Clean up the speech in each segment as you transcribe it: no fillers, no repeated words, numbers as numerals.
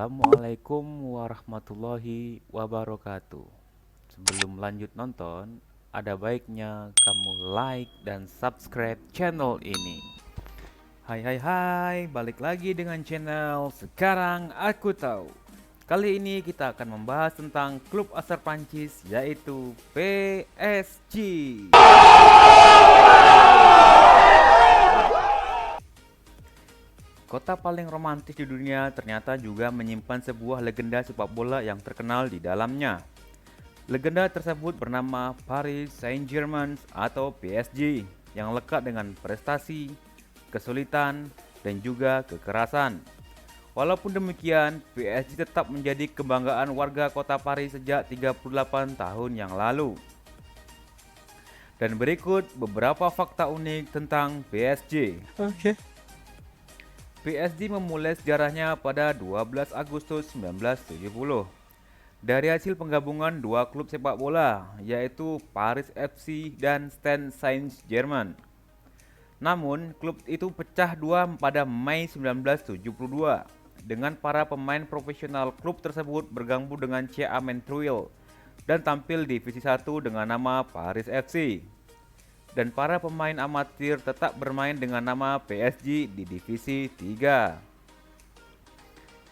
Assalamualaikum warahmatullahi wabarakatuh. Sebelum lanjut nonton, ada baiknya kamu like dan subscribe channel ini. Hai hai hai, balik lagi dengan channel Sekarang Aku Tahu. Kali ini kita akan membahas tentang klub asal Prancis yaitu PSG. Kota paling romantis di dunia ternyata juga menyimpan sebuah legenda sepak bola yang terkenal di dalamnya. Legenda tersebut bernama Paris Saint-Germain atau PSG yang lekat dengan prestasi, kesulitan, dan juga kekerasan. Walaupun demikian, PSG tetap menjadi kebanggaan warga kota Paris sejak 38 tahun yang lalu. Dan berikut beberapa fakta unik tentang PSG. PSG memulai sejarahnya pada 12 Agustus 1970 dari hasil penggabungan dua klub sepak bola, yaitu Paris FC dan Stade Saint-Germain. Namun, klub itu pecah dua pada Mei 1972 dengan para pemain profesional klub tersebut bergabung dengan CA Montreal dan tampil di divisi 1 dengan nama Paris FC. Dan para pemain amatir tetap bermain dengan nama PSG di divisi 3.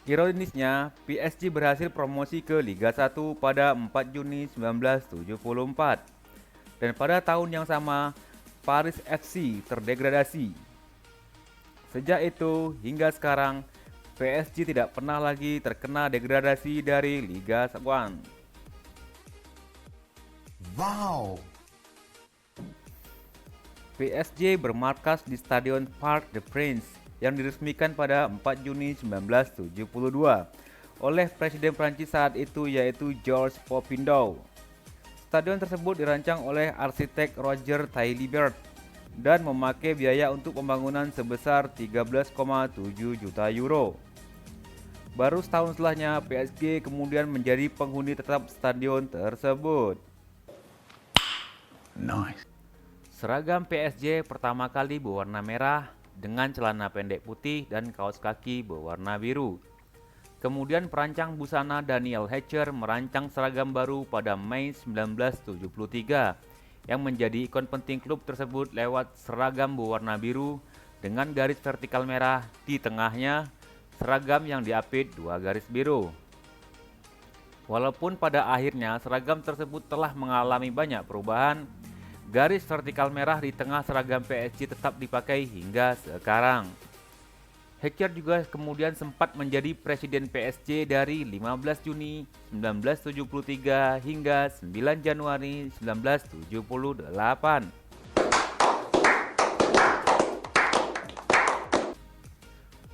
Ironisnya, PSG berhasil promosi ke Liga 1 pada 4 Juni 1974. Dan pada tahun yang sama, Paris FC terdegradasi. Sejak itu hingga sekarang, PSG tidak pernah lagi terkena degradasi dari Liga 1. Wow. PSG bermarkas di Stadion Parc des Princes yang diresmikan pada 4 Juni 1972 oleh Presiden Prancis saat itu yaitu Georges Pompidou. Stadion tersebut dirancang oleh arsitek Roger Taillibert dan memakai biaya untuk pembangunan sebesar 13,7 juta euro. Baru setahun setelahnya, PSG kemudian menjadi penghuni tetap stadion tersebut. Nice. Seragam PSG pertama kali berwarna merah dengan celana pendek putih dan kaos kaki berwarna biru. Kemudian perancang busana Daniel Hecher merancang seragam baru pada Mei 1973 yang menjadi ikon penting klub tersebut lewat seragam berwarna biru dengan garis vertikal merah di tengahnya, seragam yang diapit dua garis biru. Walaupun pada akhirnya seragam tersebut telah mengalami banyak perubahan, garis vertikal merah di tengah seragam PSG tetap dipakai hingga sekarang. Hecher juga kemudian sempat menjadi presiden PSG dari 15 Juni 1973 hingga 9 Januari 1978.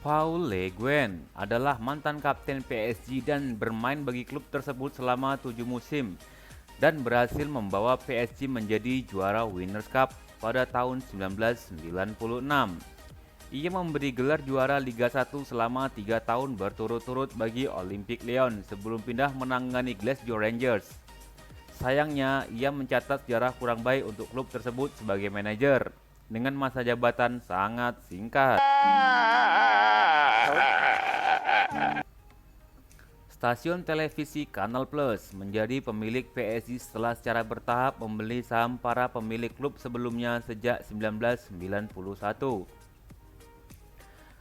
Paul Le Guen adalah mantan kapten PSG dan bermain bagi klub tersebut selama 7 musim dan berhasil membawa PSG menjadi juara Winners' Cup pada tahun 1996. Ia memberi gelar juara Liga 1 selama 3 tahun berturut-turut bagi Olympique Lyon sebelum pindah menangani Glasgow Rangers. Sayangnya, ia mencatat sejarah kurang baik untuk klub tersebut sebagai manajer dengan masa jabatan sangat singkat. Stasiun televisi Canal Plus menjadi pemilik PSG setelah secara bertahap membeli saham para pemilik klub sebelumnya sejak 1991.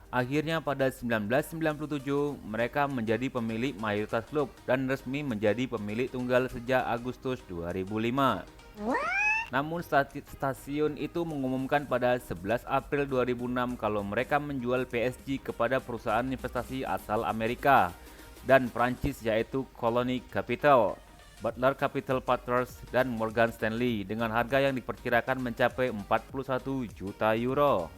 Akhirnya pada 1997 mereka menjadi pemilik mayoritas klub dan resmi menjadi pemilik tunggal sejak Agustus 2005. Namun stasiun itu mengumumkan pada 11 April 2006 kalau mereka menjual PSG kepada perusahaan investasi asal Amerika dan Prancis yaitu Colony Capital, Butler Capital Partners, dan Morgan Stanley dengan harga yang diperkirakan mencapai 41 juta euro.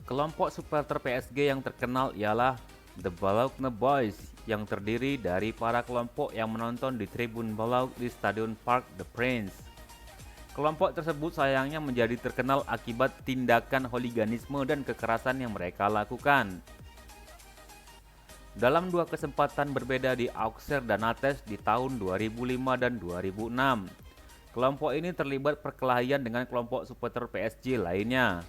Kelompok supporter PSG yang terkenal ialah The Boulogne Boys yang terdiri dari para kelompok yang menonton di tribun Boulogne di Stadion Parc des Princes. Kelompok tersebut sayangnya menjadi terkenal akibat tindakan hooliganisme dan kekerasan yang mereka lakukan. Dalam dua kesempatan berbeda di Auxerre dan Nantes di tahun 2005 dan 2006, kelompok ini terlibat perkelahian dengan kelompok supporter PSG lainnya.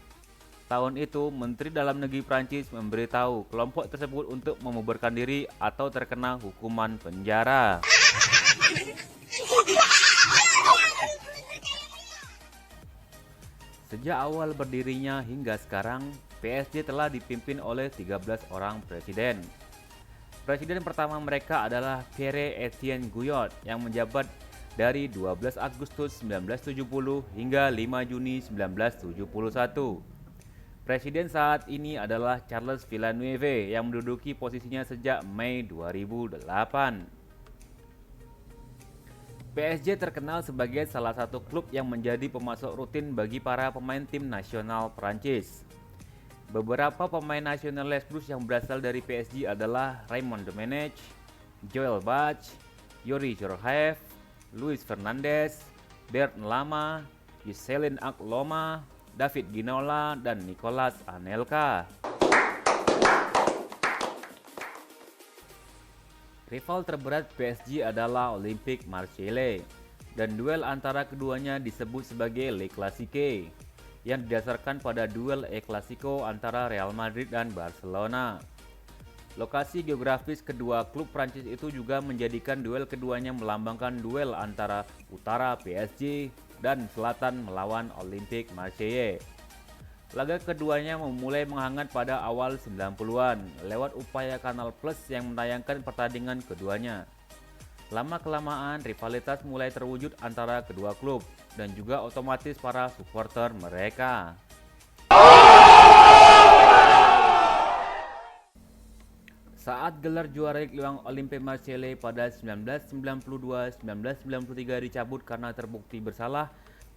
Tahun itu, Menteri Dalam Negeri Prancis memberitahu kelompok tersebut untuk membubarkan diri atau terkena hukuman penjara. Sejak awal berdirinya hingga sekarang, PSG telah dipimpin oleh 13 orang presiden. Presiden pertama mereka adalah Pierre-Étienne Guyot yang menjabat dari 12 Agustus 1970 hingga 5 Juni 1971. Presiden saat ini adalah Charles Villeneuve yang menduduki posisinya sejak Mei 2008. PSG terkenal sebagai salah satu klub yang menjadi pemasok rutin bagi para pemain tim nasional Prancis. Beberapa pemain nasional Les Bleus yang berasal dari PSG adalah Raymond Domenech, Joel Bach, Yuri Jorhaev, Luis Fernandez, Bert Lama, Yuselin Akloma, David Ginola, dan Nicolas Anelka. Rival terberat PSG adalah Olympique Marseille, dan duel antara keduanya disebut sebagai Le Classique, yang didasarkan pada duel El Clasico antara Real Madrid dan Barcelona. Lokasi geografis kedua klub Prancis itu juga menjadikan duel keduanya melambangkan duel antara utara PSG dan selatan melawan Olympique Marseille. Laga keduanya memulai menghangat pada awal 90-an lewat upaya Canal Plus yang menayangkan pertandingan keduanya. Lama-kelamaan rivalitas mulai terwujud antara kedua klub dan juga otomatis para supporter mereka. Saat gelar juara Ligue 1 Olympique Marseille pada 1992-1993 dicabut karena terbukti bersalah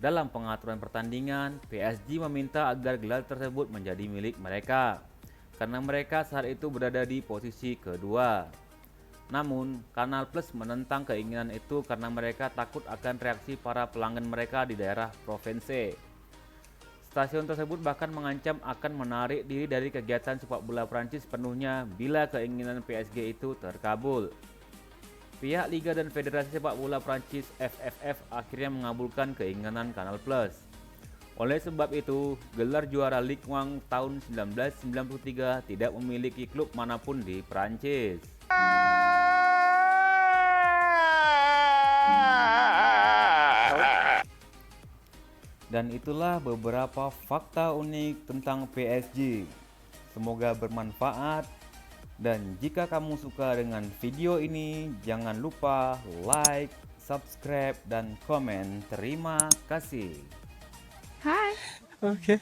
dalam pengaturan pertandingan, PSG meminta agar gelar tersebut menjadi milik mereka, karena mereka saat itu berada di posisi kedua. Namun, Canal Plus menentang keinginan itu karena mereka takut akan reaksi para pelanggan mereka di daerah Provence. Stasiun tersebut bahkan mengancam akan menarik diri dari kegiatan sepak bola Prancis sepenuhnya bila keinginan PSG itu terkabul. Pihak Liga dan Federasi Sepak Bola Prancis FFF akhirnya mengabulkan keinginan Canal Plus. Oleh sebab itu, gelar juara Ligue 1 tahun 1993 tidak memiliki klub manapun di Prancis. Dan itulah beberapa fakta unik tentang PSG. Semoga bermanfaat. Dan jika kamu suka dengan video ini, jangan lupa like, subscribe, dan komen. Terima kasih. Hi. Okay.